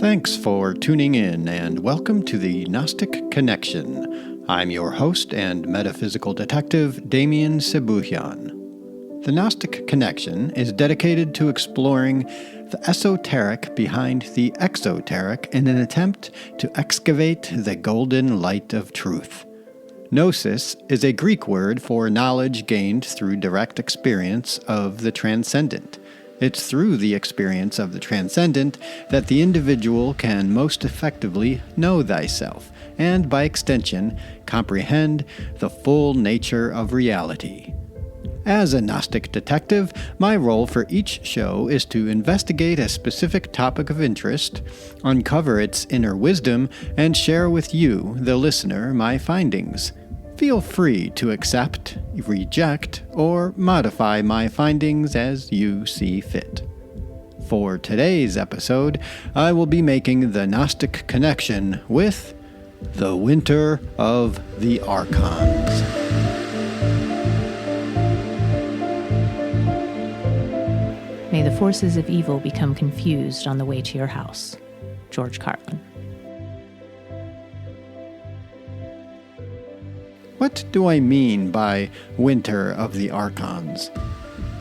Thanks for tuning in and welcome to the Gnostic Connection. I'm your host and metaphysical detective, Damien Sebuhian. The Gnostic Connection is dedicated to exploring the esoteric behind the exoteric in an attempt to excavate the golden light of truth. Gnosis is a Greek word for knowledge gained through direct experience of the transcendent. It's through the experience of the transcendent that the individual can most effectively know thyself, and by extension, comprehend the full nature of reality. As a Gnostic detective, my role for each show is to investigate a specific topic of interest, uncover its inner wisdom, and share with you, the listener, my findings. Feel free to accept, reject, or modify my findings as you see fit. For today's episode, I will be making the Gnostic Connection with the Winter of the Archons. May the forces of evil become confused on the way to your house. George Carlin. What do I mean by Winter of the Archons?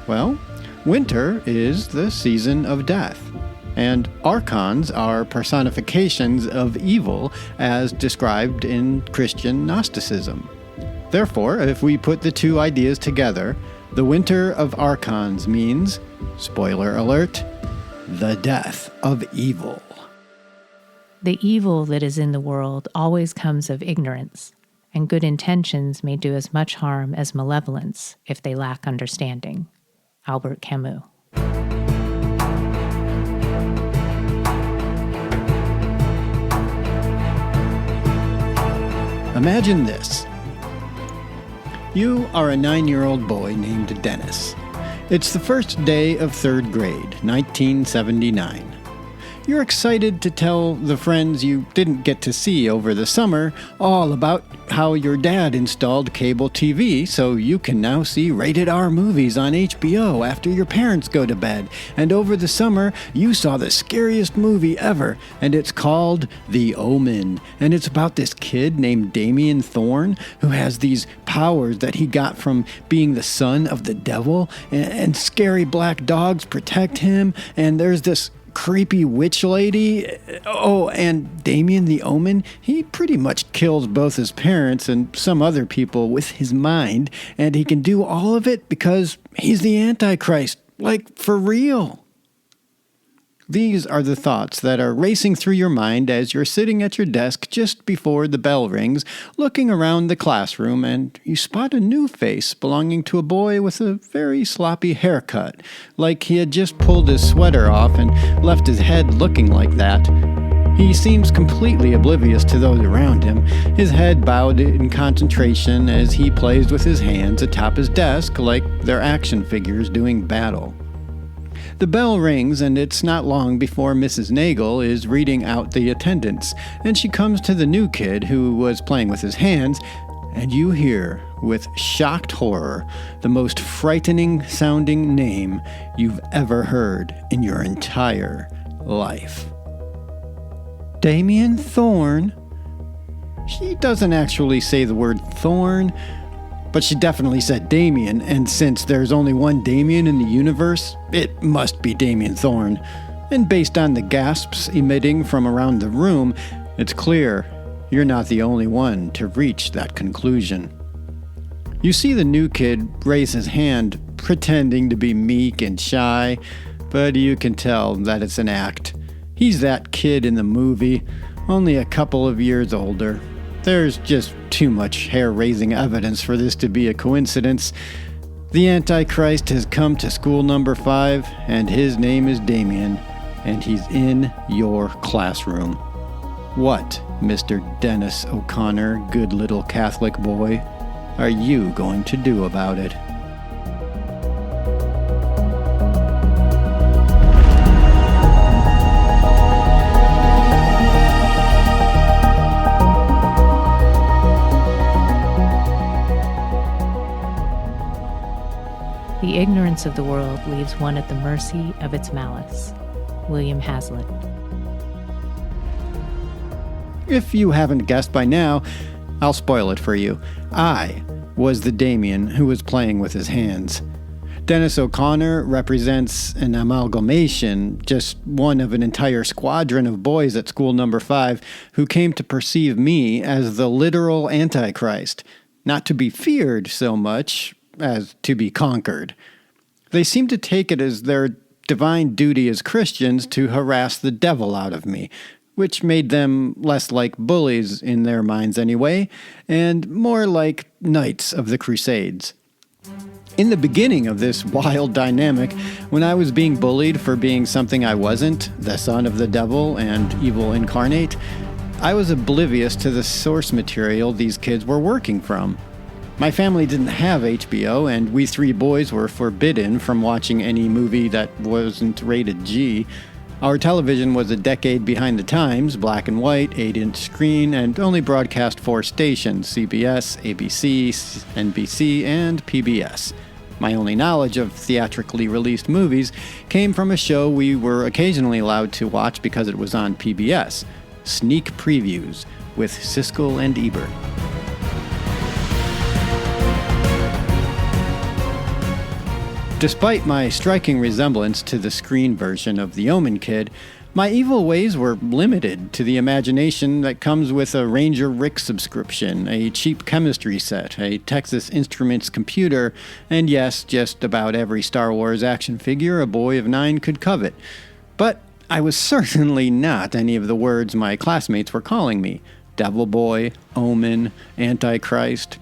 Well, winter is the season of death, and Archons are personifications of evil as described in Christian Gnosticism. Therefore, if we put the two ideas together, the Winter of Archons means, spoiler alert, the death of evil. The evil that is in the world always comes of ignorance, and good intentions may do as much harm as malevolence if they lack understanding. Albert Camus. Imagine this. You are a 9-year-old boy named Dennis. It's the first day of 3rd grade, 1979. You're excited to tell the friends you didn't get to see over the summer all about how your dad installed cable TV so you can now see rated R movies on HBO after your parents go to bed. And over the summer, you saw the scariest movie ever, and it's called The Omen. And it's about this kid named Damien Thorn who has these powers that he got from being the son of the devil, and scary black dogs protect him, and there's this creepy witch lady. Oh, and Damien the Omen, he pretty much kills both his parents and some other people with his mind, and he can do all of it because he's the Antichrist, like for real. These are the thoughts that are racing through your mind as you're sitting at your desk just before the bell rings, looking around the classroom, and you spot a new face belonging to a boy with a very sloppy haircut, like he had just pulled his sweater off and left his head looking like that. He seems completely oblivious to those around him, his head bowed in concentration as he plays with his hands atop his desk like they're action figures doing battle. The bell rings, and it's not long before Mrs. Nagel is reading out the attendance, and she comes to the new kid who was playing with his hands, and you hear, with shocked horror, the most frightening sounding name you've ever heard in your entire life. Damien Thorn. She doesn't actually say the word Thorn, but she definitely said Damien, and since there's only one Damien in the universe, it must be Damien Thorn. And based on the gasps emitting from around the room, it's clear you're not the only one to reach that conclusion. You see the new kid raise his hand, pretending to be meek and shy, but you can tell that it's an act. He's that kid in the movie, only a couple of years older. There's just too much hair-raising evidence for this to be a coincidence. The Antichrist has come to school number 5, and his name is Damien, and he's in your classroom. What, Mr. Dennis O'Connor, good little Catholic boy, are you going to do about it? The ignorance of the world leaves one at the mercy of its malice. William Hazlitt. If you haven't guessed by now, I'll spoil it for you. I was the Damien who was playing with his hands. Dennis O'Connor represents an amalgamation, just one of an entire squadron of boys at school number 5 who came to perceive me as the literal Antichrist, not to be feared so much as to be conquered. They seemed to take it as their divine duty as Christians to harass the devil out of me, which made them less like bullies in their minds anyway, and more like knights of the Crusades. In the beginning of this wild dynamic, when I was being bullied for being something I wasn't, the son of the devil and evil incarnate, I was oblivious to the source material these kids were working from. My family didn't have HBO, and we 3 boys were forbidden from watching any movie that wasn't rated G. Our television was a decade behind the times, black and white, 8-inch screen, and only broadcast 4 stations, CBS, ABC, NBC, and PBS. My only knowledge of theatrically released movies came from a show we were occasionally allowed to watch because it was on PBS, Sneak Previews, with Siskel and Ebert. Despite my striking resemblance to the screen version of the Omen Kid, my evil ways were limited to the imagination that comes with a Ranger Rick subscription, a cheap chemistry set, a Texas Instruments computer, and yes, just about every Star Wars action figure a boy of 9 could covet. But I was certainly not any of the words my classmates were calling me. Devil Boy, Omen, Antichrist,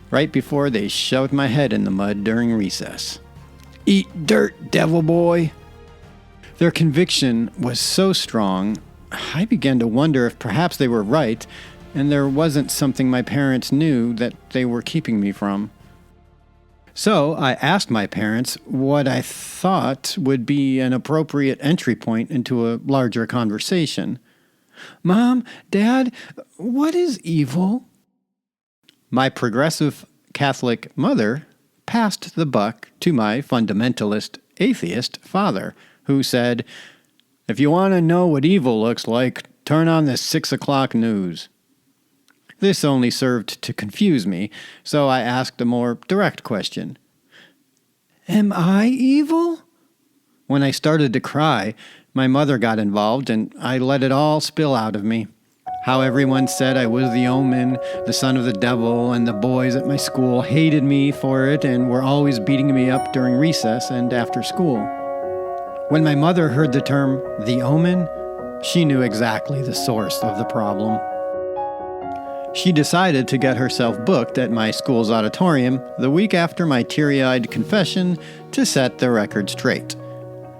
right before they shoved my head in the mud during recess. Eat dirt, Devil Boy! Their conviction was so strong, I began to wonder if perhaps they were right, and there wasn't something my parents knew that they were keeping me from. So I asked my parents what I thought would be an appropriate entry point into a larger conversation. Mom, Dad, what is evil? My progressive Catholic mother passed the buck to my fundamentalist atheist father, who said, "If you want to know what evil looks like, turn on the 6 o'clock news." This only served to confuse me, so I asked a more direct question. Am I evil? When I started to cry, my mother got involved and I let it all spill out of me. How everyone said I was the Omen, the son of the devil, and the boys at my school hated me for it and were always beating me up during recess and after school. When my mother heard the term, the Omen, she knew exactly the source of the problem. She decided to get herself booked at my school's auditorium the week after my teary-eyed confession to set the record straight.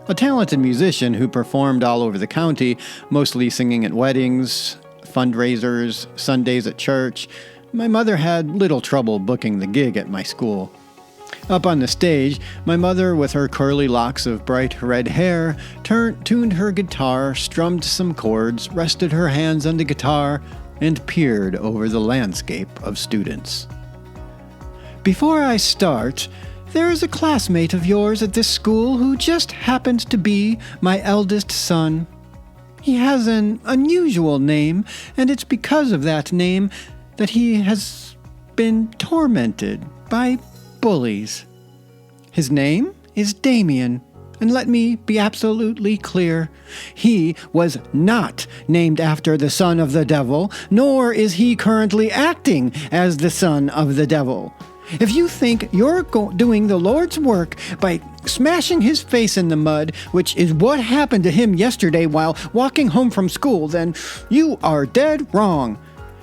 A talented musician who performed all over the county, mostly singing at weddings, fundraisers, Sundays at church, my mother had little trouble booking the gig at my school. Up on the stage, my mother, with her curly locks of bright red hair, tuned her guitar, strummed some chords, rested her hands on the guitar, and peered over the landscape of students. Before I start, there is a classmate of yours at this school who just happens to be my eldest son. He has an unusual name, and it's because of that name that he has been tormented by bullies. His name is Damien, and let me be absolutely clear. He was not named after the son of the devil, nor is he currently acting as the son of the devil. If you think you're doing the Lord's work by smashing his face in the mud, which is what happened to him yesterday while walking home from school, then you are dead wrong.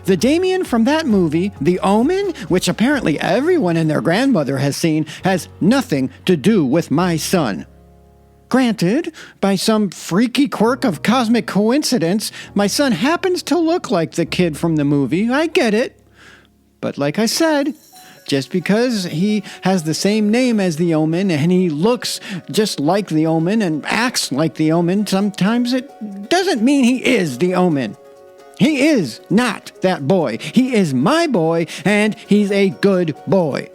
The Damien from that movie, The Omen, which apparently everyone and their grandmother has seen, has nothing to do with my son. Granted, by some freaky quirk of cosmic coincidence, my son happens to look like the kid from the movie. I get it. But like I said, just because he has the same name as the Omen and he looks just like the Omen and acts like the Omen, sometimes it doesn't mean he is the Omen. He is not that boy. He is my boy, and he's a good boy.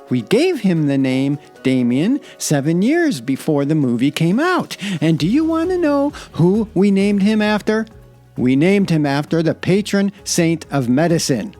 We gave him the name Damien 7 years before the movie came out. And do you want to know who we named him after? We named him after the patron saint of medicine.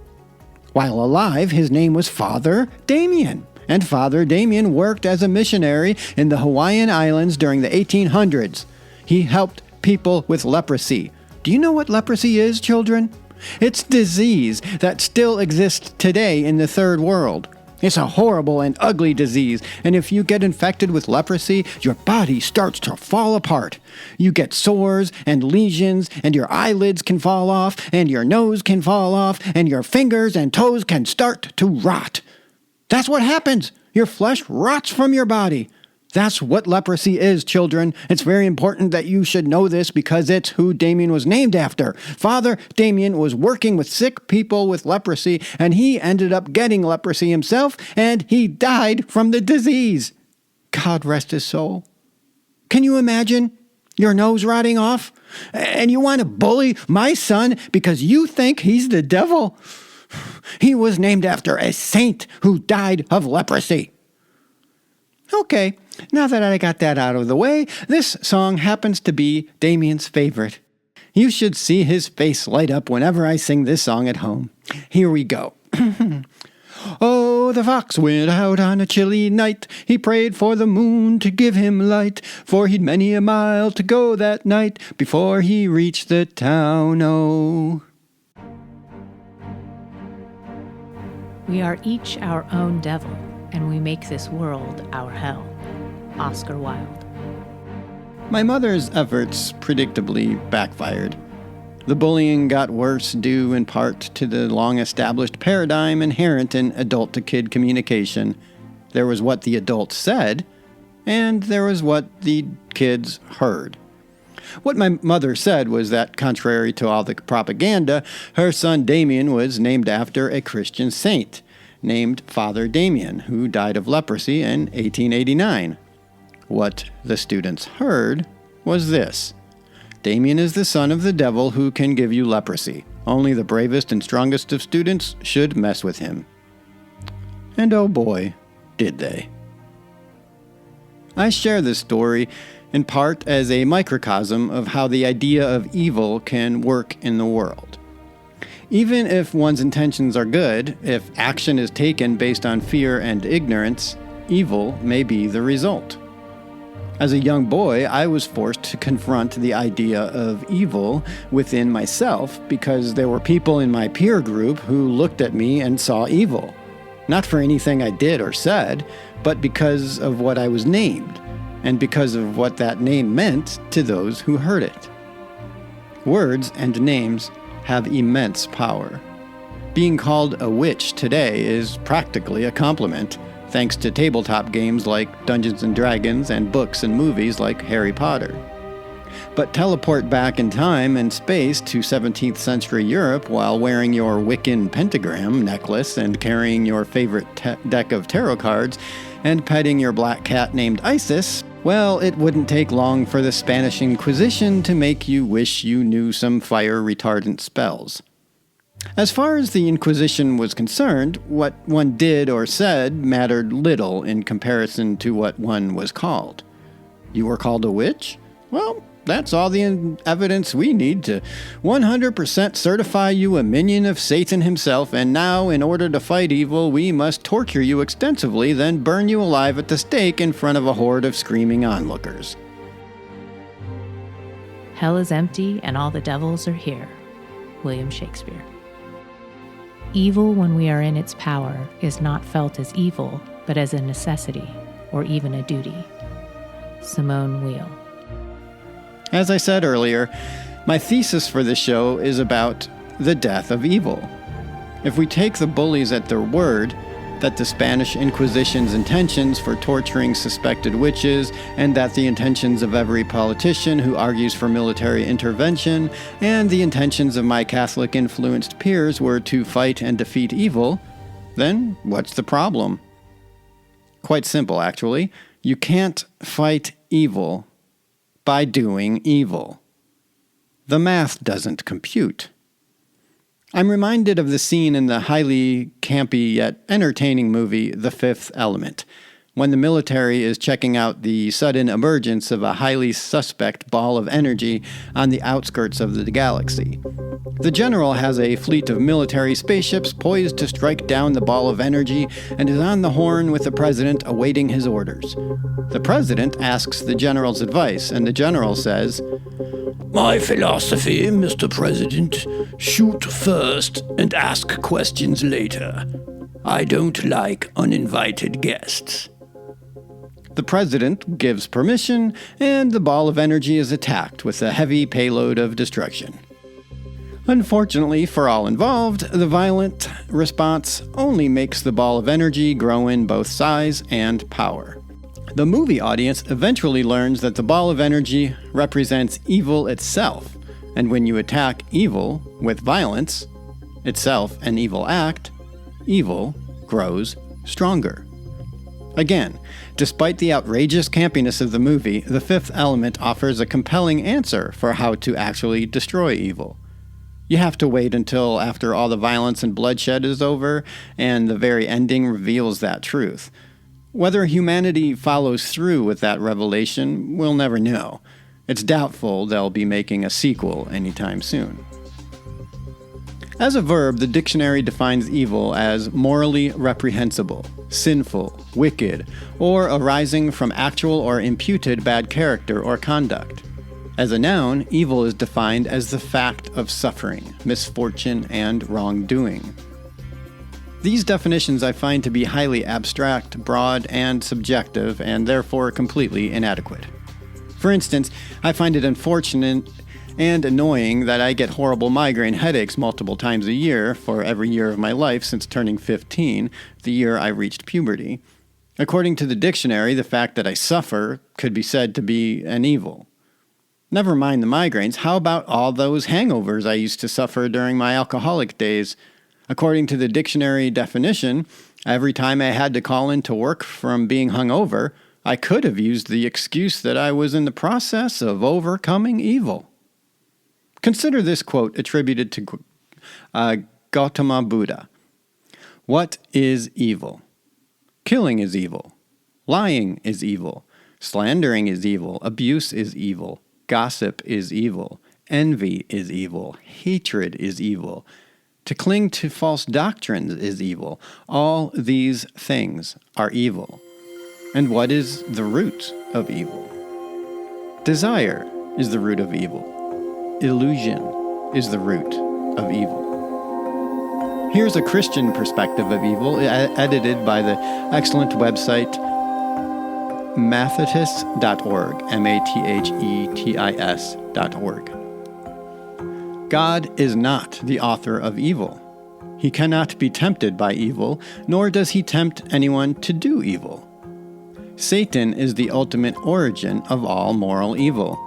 While alive, his name was Father Damien, and Father Damien worked as a missionary in the Hawaiian Islands during the 1800s. He helped people with leprosy. Do you know what leprosy is, children? It's disease that still exists today in the third world. It's a horrible and ugly disease, and if you get infected with leprosy, your body starts to fall apart. You get sores and lesions, and your eyelids can fall off, and your nose can fall off, and your fingers and toes can start to rot. That's what happens. Your flesh rots from your body. That's what leprosy is, children. It's very important that you should know this because it's who Damien was named after. Father Damien was working with sick people with leprosy, and he ended up getting leprosy himself, and he died from the disease. God rest his soul. Can you imagine your nose rotting off? And you want to bully my son because you think he's the devil? He was named after a saint who died of leprosy. Okay, now that I got that out of the way, this song happens to be Damien's favorite. You should see his face light up whenever I sing this song at home. Here we go. Oh, the fox went out on a chilly night. He prayed for the moon to give him light, for he'd many a mile to go that night before he reached the town, oh. We are each our own devil, and we make this world our hell. Oscar Wilde. My mother's efforts predictably backfired. The bullying got worse due in part to the long-established paradigm inherent in adult-to-kid communication. There was what the adults said, and there was what the kids heard. What my mother said was that, contrary to all the propaganda, her son Damien was named after a Christian saint, named Father Damien, who died of leprosy in 1889. What the students heard was this: Damien is the son of the devil who can give you leprosy. Only the bravest and strongest of students should mess with him. And oh boy, did they. I share this story in part as a microcosm of how the idea of evil can work in the world. Even if one's intentions are good, if action is taken based on fear and ignorance, evil may be the result. As a young boy, I was forced to confront the idea of evil within myself because there were people in my peer group who looked at me and saw evil. Not for anything I did or said, but because of what I was named, and because of what that name meant to those who heard it. Words and names have immense power. Being called a witch today is practically a compliment, thanks to tabletop games like Dungeons & Dragons and books and movies like Harry Potter. But teleport back in time and space to 17th century Europe while wearing your Wiccan pentagram necklace and carrying your favorite deck of tarot cards and petting your black cat named Isis, well, it wouldn't take long for the Spanish Inquisition to make you wish you knew some fire-retardant spells. As far as the Inquisition was concerned, what one did or said mattered little in comparison to what one was called. You were called a witch? Well, that's all the evidence we need to 100% certify you a minion of Satan himself, and now, in order to fight evil, we must torture you extensively, then burn you alive at the stake in front of a horde of screaming onlookers. Hell is empty and all the devils are here. William Shakespeare. Evil, when we are in its power, is not felt as evil, but as a necessity, or even a duty. Simone Weil. As I said earlier, my thesis for this show is about the death of evil. If we take the bullies at their word, that the Spanish Inquisition's intentions for torturing suspected witches, and that the intentions of every politician who argues for military intervention, and the intentions of my Catholic-influenced peers were to fight and defeat evil, then what's the problem? Quite simple, actually. You can't fight evil by doing evil. The math doesn't compute. I'm reminded of the scene in the highly campy yet entertaining movie The Fifth Element. when the military is checking out the sudden emergence of a highly suspect ball of energy on the outskirts of the galaxy. The general has a fleet of military spaceships poised to strike down the ball of energy and is on the horn with the president awaiting his orders. The president asks the general's advice, and the general says, "My philosophy, Mr. President, shoot first and ask questions later. I don't like uninvited guests." The president gives permission, and the ball of energy is attacked with a heavy payload of destruction. Unfortunately for all involved, the violent response only makes the ball of energy grow in both size and power. The movie audience eventually learns that the ball of energy represents evil itself, and when you attack evil with violence, itself an evil act, evil grows stronger. Again, despite the outrageous campiness of the movie, The Fifth Element offers a compelling answer for how to actually destroy evil. You have to wait until after all the violence and bloodshed is over, and the very ending reveals that truth. Whether humanity follows through with that revelation, we'll never know. It's doubtful they'll be making a sequel anytime soon. As a verb, the dictionary defines evil as morally reprehensible, sinful, wicked, or arising from actual or imputed bad character or conduct. As a noun, evil is defined as the fact of suffering, misfortune, and wrongdoing. These definitions I find to be highly abstract, broad, and subjective, and therefore completely inadequate. For instance, I find it unfortunate and annoying that I get horrible migraine headaches multiple times a year for every year of my life since turning 15, the year I reached puberty. According to the dictionary, the fact that I suffer could be said to be an evil. Never mind the migraines, how about all those hangovers I used to suffer during my alcoholic days? According to the dictionary definition, every time I had to call in to work from being hungover, I could have used the excuse that I was in the process of overcoming evil. Consider this quote attributed to Gautama Buddha. "What is evil? Killing is evil. Lying is evil. Slandering is evil. Abuse is evil. Gossip is evil. Envy is evil. Hatred is evil. To cling to false doctrines is evil. All these things are evil." And what is the root of evil? Desire is the root of evil. Illusion is the root of evil. Here's a Christian perspective of evil, edited by the excellent website mathetis.org, mathetis.org. God is not the author of evil. He cannot be tempted by evil, nor does he tempt anyone to do evil. Satan is the ultimate origin of all moral evil.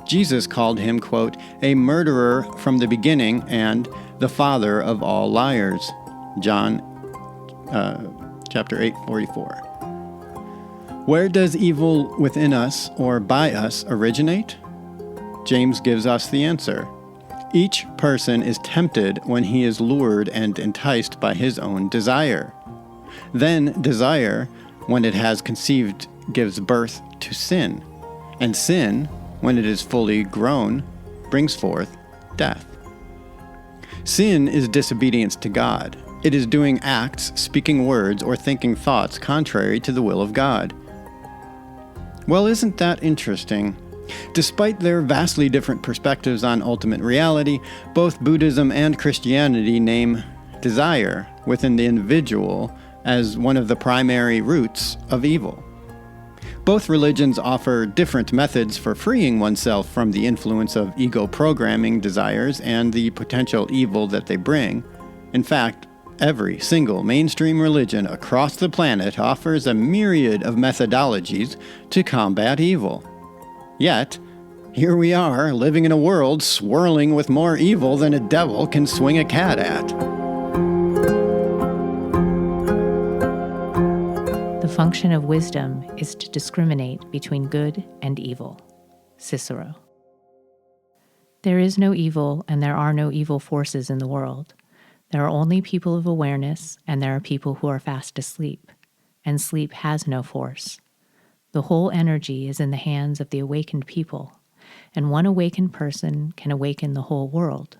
Jesus called him, quote, "a murderer from the beginning and the father of all liars." John chapter 8:44. Where does evil within us or by us originate? James gives us the answer. Each person is tempted when he is lured and enticed by his own desire. Then desire, when it has conceived, gives birth to sin, and sin, when it is fully grown, brings forth death. Sin is disobedience to God. It is doing acts, speaking words, or thinking thoughts contrary to the will of God. Well, isn't that interesting? Despite their vastly different perspectives on ultimate reality, both Buddhism and Christianity name desire within the individual as one of the primary roots of evil. Both religions offer different methods for freeing oneself from the influence of ego programming desires and the potential evil that they bring. In fact, every single mainstream religion across the planet offers a myriad of methodologies to combat evil. Yet, here we are, living in a world swirling with more evil than a devil can swing a cat at. The function of wisdom is to discriminate between good and evil. Cicero. There is no evil, and there are no evil forces in the world. There are only people of awareness, and there are people who are fast asleep. and sleep has no force. The whole energy is in the hands of the awakened people, and one awakened person can awaken the whole world.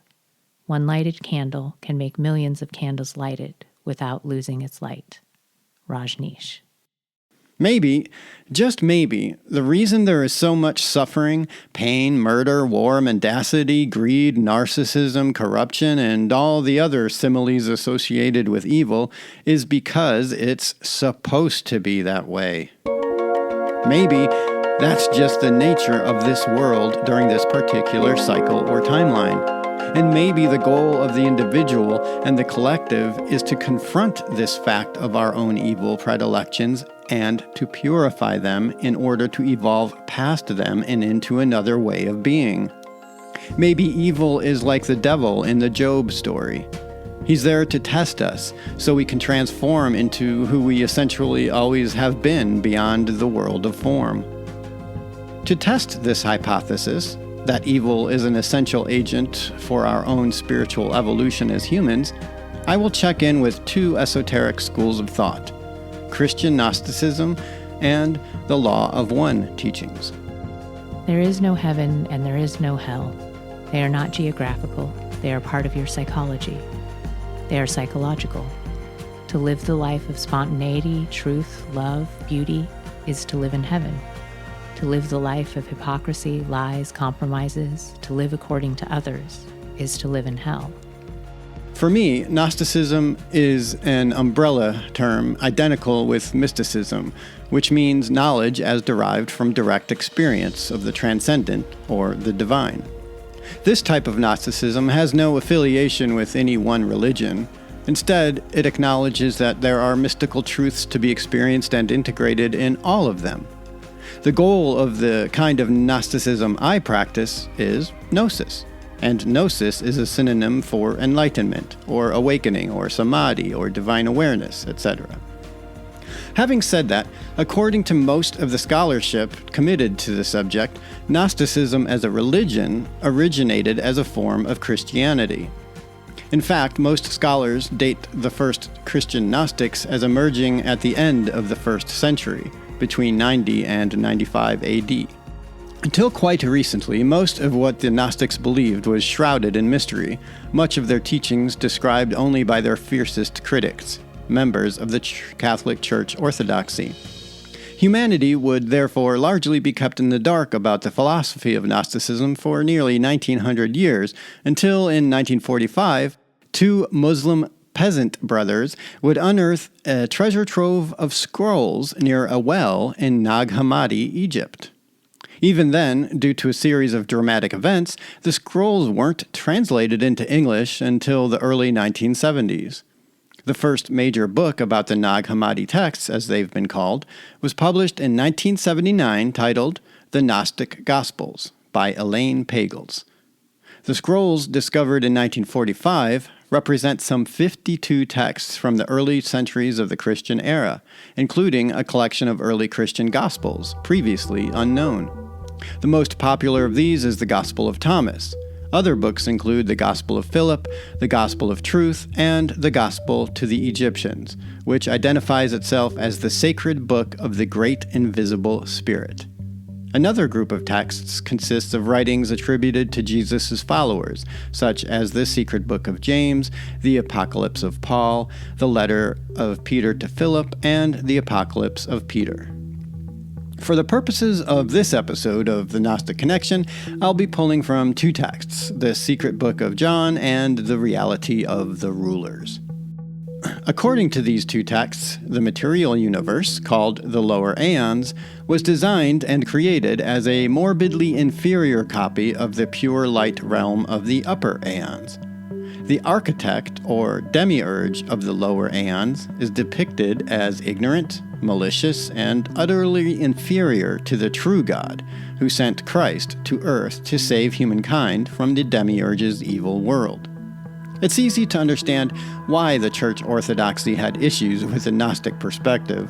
One lighted candle can make millions of candles lighted without losing its light. Rajneesh. Maybe, just maybe, the reason there is so much suffering, pain, murder, war, mendacity, greed, narcissism, corruption, and all the other similes associated with evil is because it's supposed to be that way. Maybe that's just the nature of this world during this particular cycle or timeline. And maybe the goal of the individual and the collective is to confront this fact of our own evil predilections and to purify them in order to evolve past them and into another way of being. Maybe evil is like the devil in the Job story. He's there to test us so we can transform into who we essentially always have been beyond the world of form. To test this hypothesis, that evil is an essential agent for our own spiritual evolution as humans, I will check in with two esoteric schools of thought, Christian Gnosticism and the Law of One teachings. There is no heaven and there is no hell. They are not geographical. They are part of your psychology. They are psychological. To live the life of spontaneity, truth, love, beauty is to live in heaven. To live the life of hypocrisy, lies, compromises, to live according to others, is to live in hell. For me, Gnosticism is an umbrella term identical with mysticism, which means knowledge as derived from direct experience of the transcendent or the divine. This type of Gnosticism has no affiliation with any one religion. Instead, it acknowledges that there are mystical truths to be experienced and integrated in all of them. The goal of the kind of Gnosticism I practice is gnosis, and gnosis is a synonym for enlightenment, or awakening, or samadhi, or divine awareness, etc. Having said that, according to most of the scholarship committed to the subject, Gnosticism as a religion originated as a form of Christianity. In fact, most scholars date the first Christian Gnostics as emerging at the end of the 1st century, between 90 and 95 AD. Until quite recently, most of what the Gnostics believed was shrouded in mystery, much of their teachings described only by their fiercest critics, members of the Catholic Church orthodoxy. Humanity would therefore largely be kept in the dark about the philosophy of Gnosticism for nearly 1900 years, until in 1945, two Muslim peasant brothers would unearth a treasure trove of scrolls near a well in Nag Hammadi, Egypt. Even then, due to a series of dramatic events, the scrolls weren't translated into English until the early 1970s. The first major book about the Nag Hammadi texts, as they've been called, was published in 1979 titled The Gnostic Gospels by Elaine Pagels. The scrolls discovered in 1945 represent some 52 texts from the early centuries of the Christian era, including a collection of early Christian Gospels, previously unknown. The most popular of these is the Gospel of Thomas. Other books include the Gospel of Philip, the Gospel of Truth, and the Gospel to the Egyptians, which identifies itself as the sacred book of the Great Invisible Spirit. Another group of texts consists of writings attributed to Jesus' followers, such as the Secret Book of James, the Apocalypse of Paul, the Letter of Peter to Philip, and the Apocalypse of Peter. For the purposes of this episode of the Gnostic Connection, I'll be pulling from two texts, the Secret Book of John and the Reality of the Rulers. According to these two texts, the material universe, called the lower aeons, was designed and created as a morbidly inferior copy of the pure light realm of the upper aeons. The architect, or demiurge, of the lower aeons is depicted as ignorant, malicious, and utterly inferior to the true God, who sent Christ to earth to save humankind from the demiurge's evil world. It's easy to understand why the church orthodoxy had issues with the Gnostic perspective.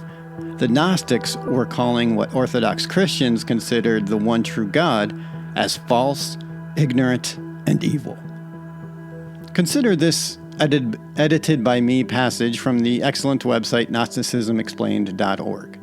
The Gnostics were calling what Orthodox Christians considered the one true God as false, ignorant, and evil. Consider this edited by me passage from the excellent website GnosticismExplained.org.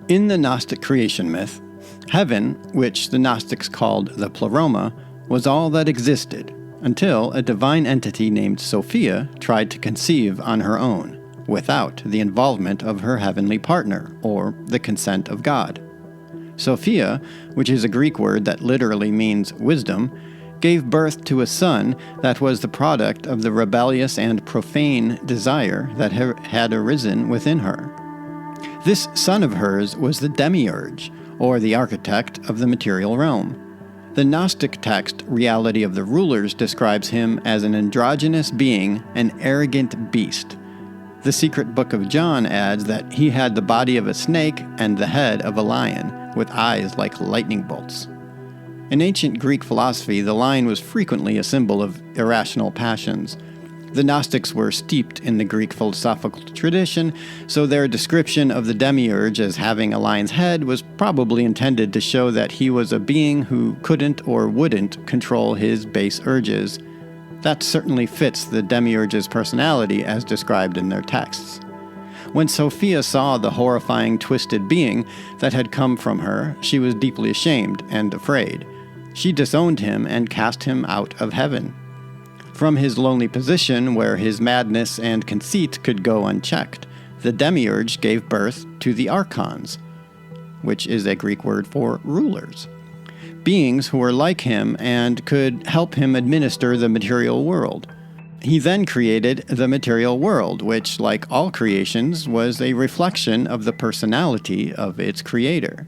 In the Gnostic creation myth, heaven, which the Gnostics called the pleroma, was all that existed, until a divine entity named Sophia tried to conceive on her own, without the involvement of her heavenly partner, or the consent of God. Sophia, which is a Greek word that literally means wisdom, gave birth to a son that was the product of the rebellious and profane desire that had arisen within her. This son of hers was the demiurge, or the architect of the material realm. The Gnostic text Reality of the Rulers describes him as an androgynous being, an arrogant beast. The Secret Book of John adds that he had the body of a snake and the head of a lion, with eyes like lightning bolts. In ancient Greek philosophy, the lion was frequently a symbol of irrational passions. The Gnostics were steeped in the Greek philosophical tradition, so their description of the demiurge as having a lion's head was probably intended to show that he was a being who couldn't or wouldn't control his base urges. That certainly fits the demiurge's personality as described in their texts. When Sophia saw the horrifying, twisted being that had come from her, she was deeply ashamed and afraid. She disowned him and cast him out of heaven. From his lonely position, where his madness and conceit could go unchecked, the demiurge gave birth to the Archons, which is a Greek word for rulers, beings who were like him and could help him administer the material world. He then created the material world, which, like all creations, was a reflection of the personality of its creator.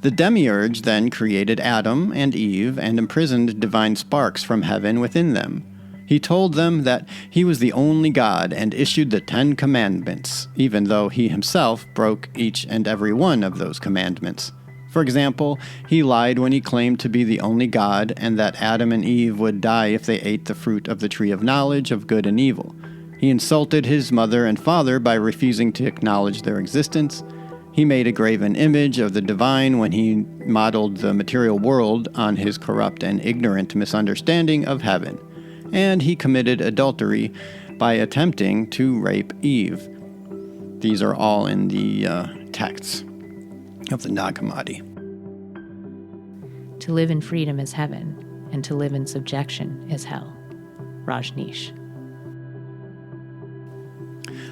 The demiurge then created Adam and Eve and imprisoned divine sparks from heaven within them. He told them that he was the only God and issued the 10 Commandments, even though he himself broke each and every one of those commandments. For example, he lied when he claimed to be the only God and that Adam and Eve would die if they ate the fruit of the tree of knowledge of good and evil. He insulted his mother and father by refusing to acknowledge their existence. He made a graven image of the divine when he modeled the material world on his corrupt and ignorant misunderstanding of heaven. And he committed adultery by attempting to rape Eve. These are all in the texts of the Nag Hammadi. To live in freedom is heaven, and to live in subjection is hell. Rajneesh.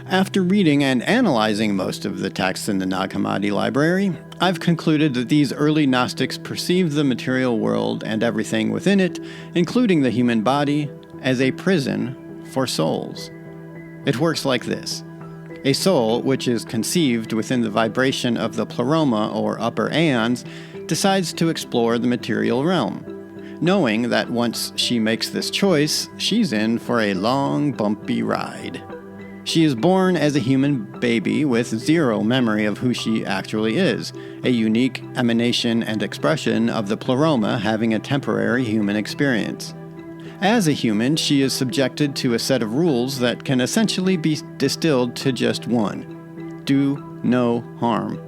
After reading and analyzing most of the texts in the Nag Hammadi library, I've concluded that these early Gnostics perceived the material world and everything within it, including the human body, as a prison for souls. It works like this. A soul, which is conceived within the vibration of the pleroma or upper aeons, decides to explore the material realm, knowing that once she makes this choice, she's in for a long, bumpy ride. She is born as a human baby with zero memory of who she actually is, a unique emanation and expression of the pleroma having a temporary human experience. As a human, she is subjected to a set of rules that can essentially be distilled to just one: do no harm.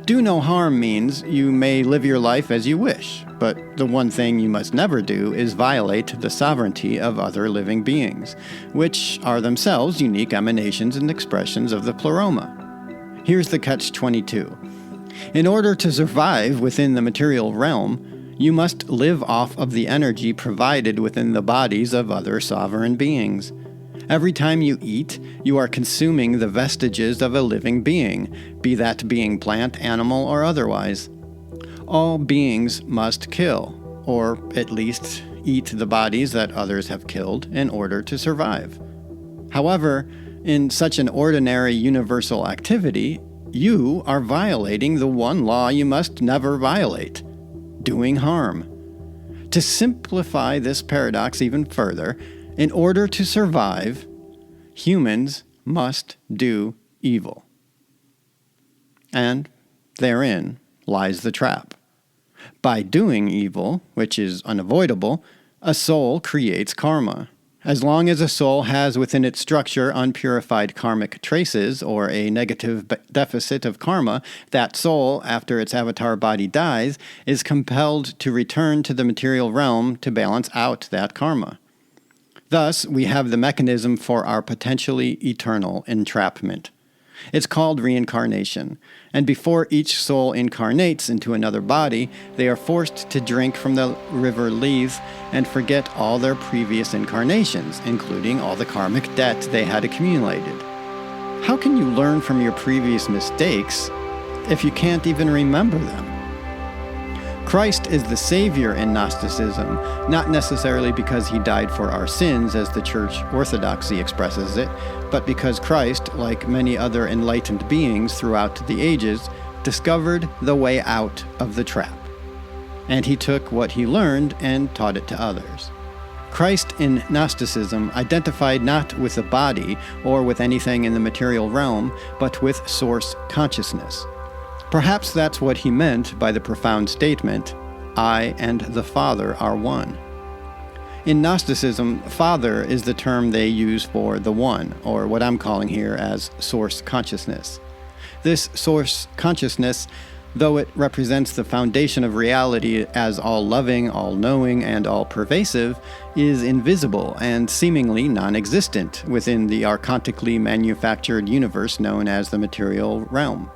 Do no harm means you may live your life as you wish, but the one thing you must never do is violate the sovereignty of other living beings, which are themselves unique emanations and expressions of the pleroma. Here's the catch-22. In order to survive within the material realm, you must live off of the energy provided within the bodies of other sovereign beings. Every time you eat, you are consuming the vestiges of a living being, be that being plant, animal, or otherwise. All beings must kill, or at least eat the bodies that others have killed in order to survive. However, in such an ordinary universal activity, you are violating the one law you must never violate: doing harm. To simplify this paradox even further, in order to survive, humans must do evil. And therein lies the trap. By doing evil, which is unavoidable, a soul creates karma. As long as a soul has within its structure unpurified karmic traces or a negative deficit of karma, that soul, after its avatar body dies, is compelled to return to the material realm to balance out that karma. Thus, we have the mechanism for our potentially eternal entrapment. It's called reincarnation, and before each soul incarnates into another body, they are forced to drink from the river Lethe and forget all their previous incarnations, including all the karmic debt they had accumulated. How can you learn from your previous mistakes if you can't even remember them? Christ is the Savior in Gnosticism, not necessarily because he died for our sins, as the Church Orthodoxy expresses it, but because Christ, like many other enlightened beings throughout the ages, discovered the way out of the trap. And he took what he learned and taught it to others. Christ in Gnosticism identified not with the body or with anything in the material realm, but with source consciousness. Perhaps that's what he meant by the profound statement, "I and the Father are one." In Gnosticism, Father is the term they use for the One, or what I'm calling here as source consciousness. This source consciousness, though it represents the foundation of reality as all-loving, all-knowing, and all-pervasive, is invisible and seemingly non-existent within the archontically manufactured universe known as the material realm.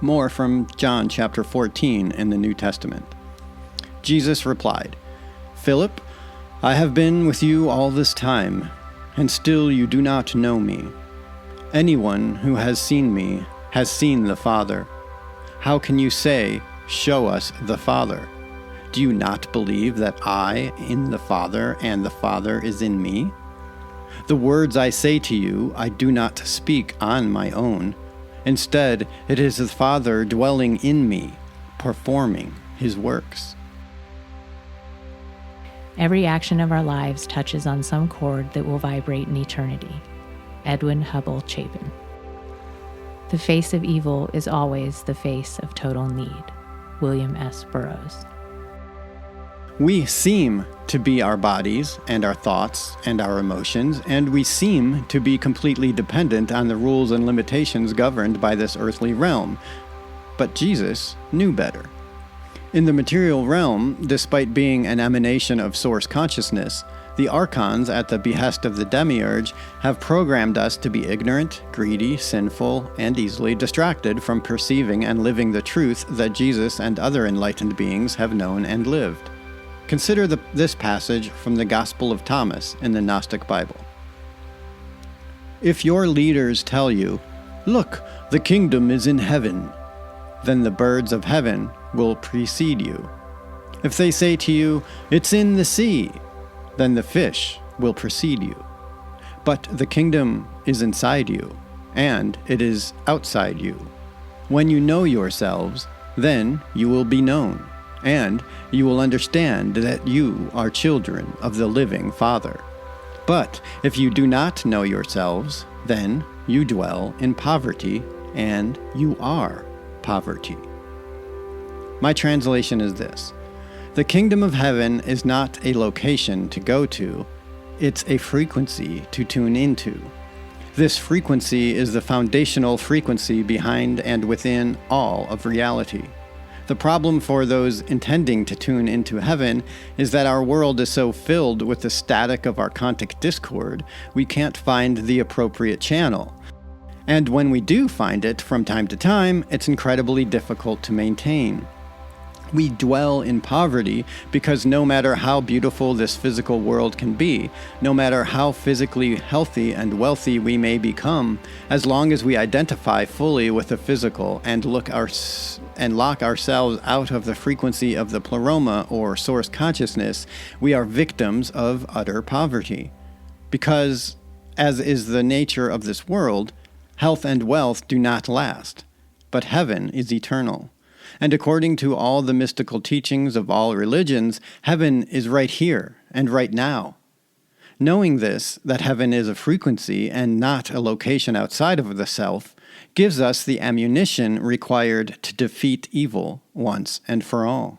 More from John chapter 14 in the New Testament. Jesus replied, "Philip, I have been with you all this time, and still you do not know me. Anyone who has seen me has seen the Father. How can you say, 'Show us the Father'? Do you not believe that I in the Father and the Father is in me? The words I say to you, I do not speak on my own. Instead, it is the Father dwelling in me, performing his works." Every action of our lives touches on some chord that will vibrate in eternity. Edwin Hubble Chapin. The face of evil is always the face of total need. William S. Burroughs. We seem to be our bodies and our thoughts and our emotions, and we seem to be completely dependent on the rules and limitations governed by this earthly realm. But Jesus knew better. In the material realm, despite being an emanation of source consciousness, the Archons, at the behest of the Demiurge, have programmed us to be ignorant, greedy, sinful, and easily distracted from perceiving and living the truth that Jesus and other enlightened beings have known and lived. Consider this passage from the Gospel of Thomas in the Gnostic Bible. "If your leaders tell you, 'Look, the kingdom is in heaven,' then the birds of heaven will precede you. If they say to you, 'It's in the sea,' then the fish will precede you. But the kingdom is inside you, and it is outside you. When you know yourselves, then you will be known, and you will understand that you are children of the living Father. But if you do not know yourselves, then you dwell in poverty, and you are poverty." My translation is this: the kingdom of heaven is not a location to go to, it's a frequency to tune into. This frequency is the foundational frequency behind and within all of reality. The problem for those intending to tune into heaven is that our world is so filled with the static of archontic discord, we can't find the appropriate channel. And when we do find it from time to time, it's incredibly difficult to maintain. We dwell in poverty because no matter how beautiful this physical world can be, no matter how physically healthy and wealthy we may become, as long as we identify fully with the physical and lock ourselves out of the frequency of the pleroma or source consciousness, we are victims of utter poverty. Because, as is the nature of this world, health and wealth do not last, but heaven is eternal. And according to all the mystical teachings of all religions, heaven is right here and right now. Knowing this, that heaven is a frequency and not a location outside of the self, gives us the ammunition required to defeat evil once and for all.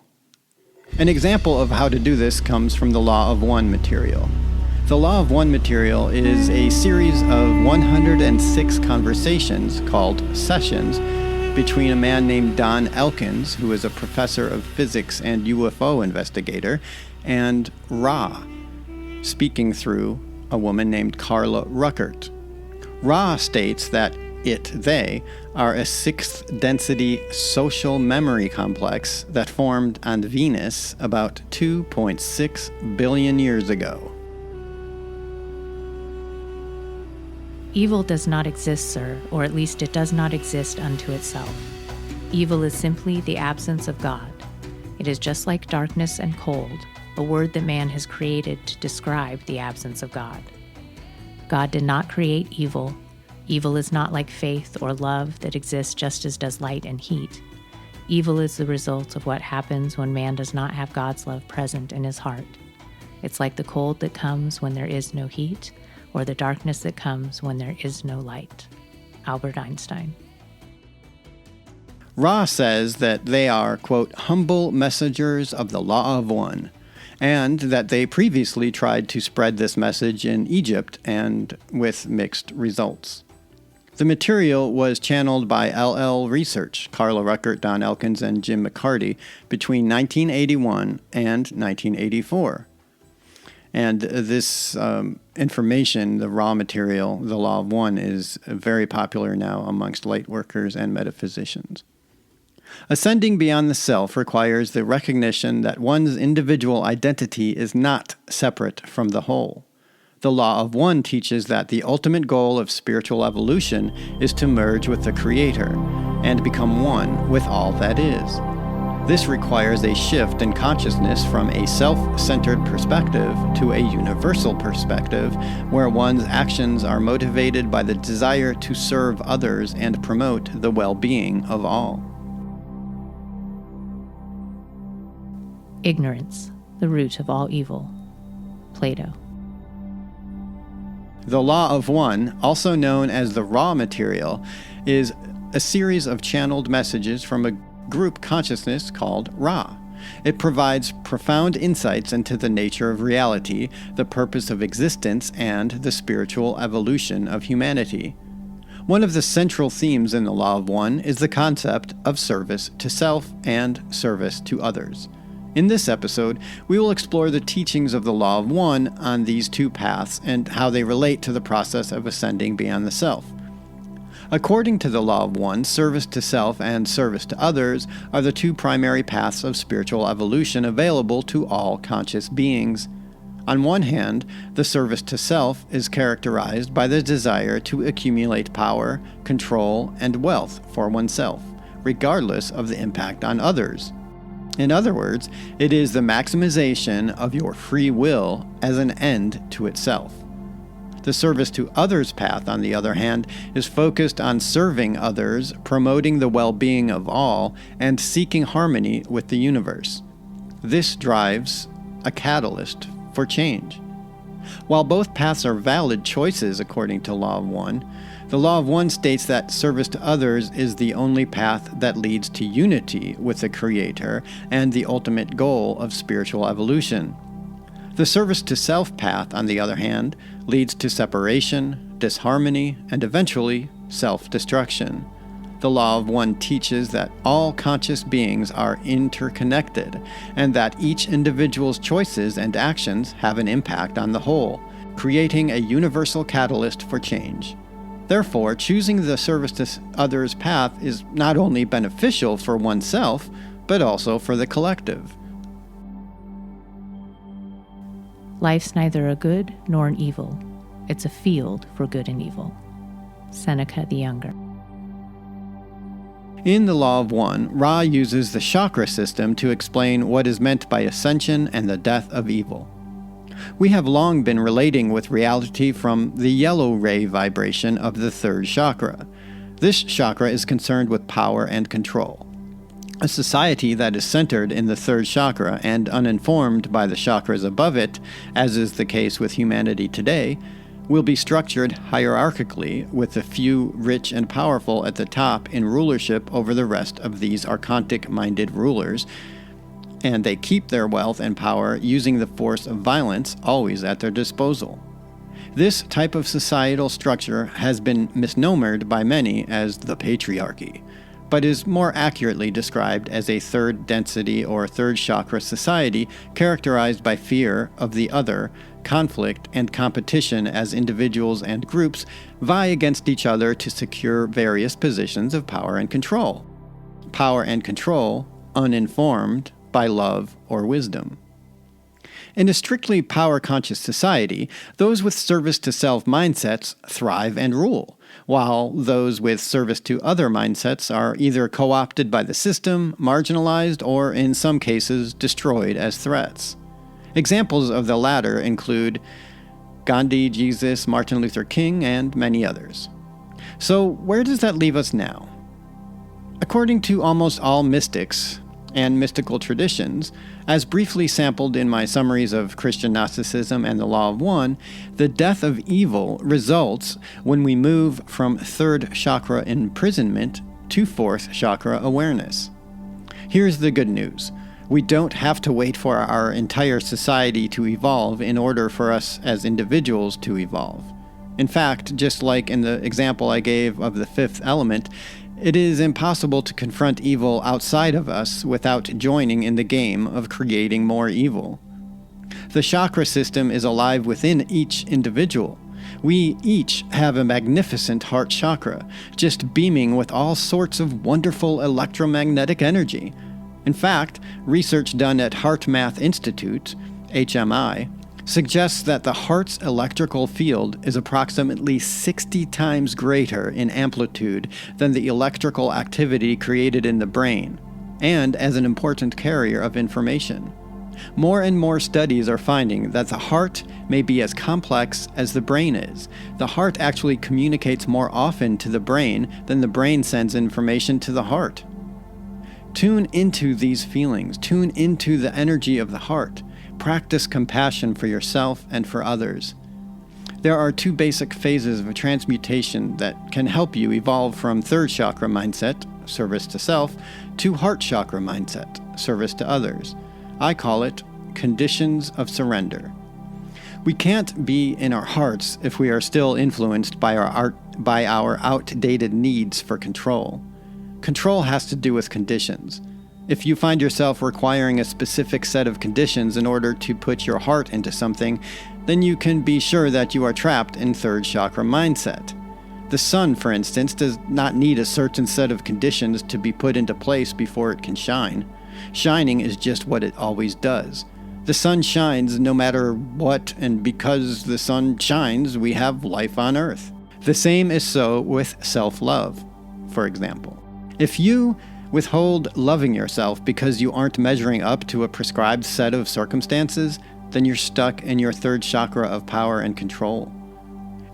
An example of how to do this comes from the Law of One material. The Law of One material is a series of 106 conversations called sessions between a man named Don Elkins, who is a professor of physics and UFO investigator, and Ra. speaking through a woman named Carla Ruckert. Ra states that they are a sixth density social memory complex that formed on Venus about 2.6 billion years ago. Evil does not exist, sir, or at least it does not exist unto itself. Evil is simply the absence of God. It is just like darkness and cold, a word that man has created to describe the absence of God. God did not create evil. Evil is not like faith or love that exists just as does light and heat. Evil is the result of what happens when man does not have God's love present in his heart. It's like the cold that comes when there is no heat, or the darkness that comes when there is no light. Albert Einstein. Ra says that they are, quote, humble messengers of the law of one, and that they previously tried to spread this message in Egypt and with mixed results. The material was channeled by LL Research, Carla Ruckert, Don Elkins, and Jim McCarty between 1981 and 1984. And this information, the raw material, the Law of One, is very popular now amongst light workers and metaphysicians. Ascending beyond the self requires the recognition that one's individual identity is not separate from the whole. The Law of One teaches that the ultimate goal of spiritual evolution is to merge with the Creator and become one with all that is. This requires a shift in consciousness from a self-centered perspective to a universal perspective, where one's actions are motivated by the desire to serve others and promote the well-being of all. Ignorance, the root of all evil. Plato. The Law of One, also known as the raw material, is a series of channeled messages from a group consciousness called Ra. It provides profound insights into the nature of reality, the purpose of existence, and the spiritual evolution of humanity. One of the central themes in the Law of One is the concept of service to self and service to others. In this episode, we will explore the teachings of the Law of One on these two paths and how they relate to the process of ascending beyond the self. According to the Law of One, service to self and service to others are the two primary paths of spiritual evolution available to all conscious beings. On one hand, the service to self is characterized by the desire to accumulate power, control, and wealth for oneself, regardless of the impact on others. In other words, it is the maximization of your free will as an end to itself. The service to others path, on the other hand, is focused on serving others, promoting the well-being of all, and seeking harmony with the universe. This drives a catalyst for change. While both paths are valid choices according to Law of One, the Law of One states that service to others is the only path that leads to unity with the Creator and the ultimate goal of spiritual evolution. The service to self path, on the other hand, leads to separation, disharmony, and eventually self-destruction. The Law of One teaches that all conscious beings are interconnected and that each individual's choices and actions have an impact on the whole, creating a universal catalyst for change. Therefore, choosing the service to others path is not only beneficial for oneself, but also for the collective. Life's neither a good nor an evil. It's a field for good and evil. Seneca the Younger. In the Law of One, Ra uses the chakra system to explain what is meant by ascension and the death of evil. We have long been relating with reality from the yellow ray vibration of the third chakra. This chakra is concerned with power and control. A society that is centered in the third chakra and uninformed by the chakras above it, as is the case with humanity today, will be structured hierarchically with the few rich and powerful at the top in rulership over the rest of these archontic-minded rulers, and they keep their wealth and power using the force of violence always at their disposal. This type of societal structure has been misnomered by many as the patriarchy, but is more accurately described as a third density or third chakra society characterized by fear of the other, conflict, and competition as individuals and groups vie against each other to secure various positions of power and control. Power and control uninformed by love or wisdom. In a strictly power-conscious society, those with service-to-self mindsets thrive and rule, while those with service-to-other mindsets are either co-opted by the system, marginalized, or in some cases destroyed as threats. Examples of the latter include Gandhi, Jesus, Martin Luther King, and many others. So where does that leave us now? According to almost all mystics and mystical traditions, as briefly sampled in my summaries of Christian Gnosticism and the Law of One, the death of evil results when we move from third chakra imprisonment to fourth chakra awareness. Here's the good news. We don't have to wait for our entire society to evolve in order for us as individuals to evolve. In fact, just like in the example I gave of the fifth element, it is impossible to confront evil outside of us without joining in the game of creating more evil. The chakra system is alive within each individual. We each have a magnificent heart chakra, just beaming with all sorts of wonderful electromagnetic energy. In fact, research done at HeartMath Institute, HMI, suggests that the heart's electrical field is approximately 60 times greater in amplitude than the electrical activity created in the brain, and as an important carrier of information. More and more studies are finding that the heart may be as complex as the brain is. The heart actually communicates more often to the brain than the brain sends information to the heart. Tune into these feelings. Tune into the energy of the heart. Practice compassion for yourself and for others. There are two basic phases of transmutation that can help you evolve from third chakra mindset, service to self, to heart chakra mindset, service to others. I call it conditions of surrender. We can't be in our hearts if we are still influenced by our outdated needs for control. Control has to do with conditions. If you find yourself requiring a specific set of conditions in order to put your heart into something, then you can be sure that you are trapped in third chakra mindset. The sun, for instance, does not need a certain set of conditions to be put into place before it can shine. Shining is just what it always does. The sun shines no matter what, and because the sun shines, we have life on earth. The same is so with self-love, for example. If you withhold loving yourself because you aren't measuring up to a prescribed set of circumstances, then you're stuck in your third chakra of power and control.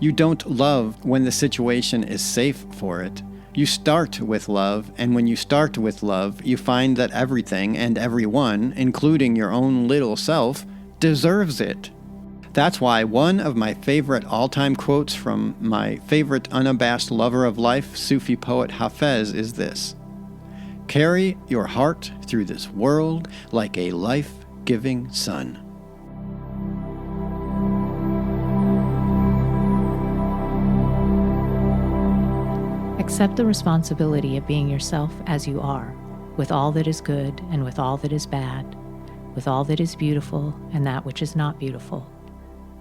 You don't love when the situation is safe for it. You start with love, and when you start with love, you find that everything and everyone, including your own little self, deserves it. That's why one of my favorite all-time quotes from my favorite unabashed lover of life, Sufi poet Hafez, is this: "Carry your heart through this world like a life-giving sun." Accept the responsibility of being yourself as you are, with all that is good and with all that is bad, with all that is beautiful and that which is not beautiful.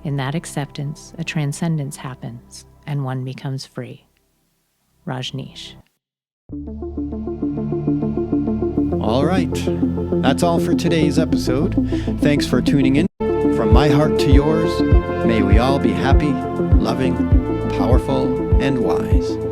In that acceptance, a transcendence happens, and one becomes free. Rajneesh. All right, that's all for today's episode. Thanks for tuning in. From my heart to yours, may we all be happy, loving, powerful, and wise.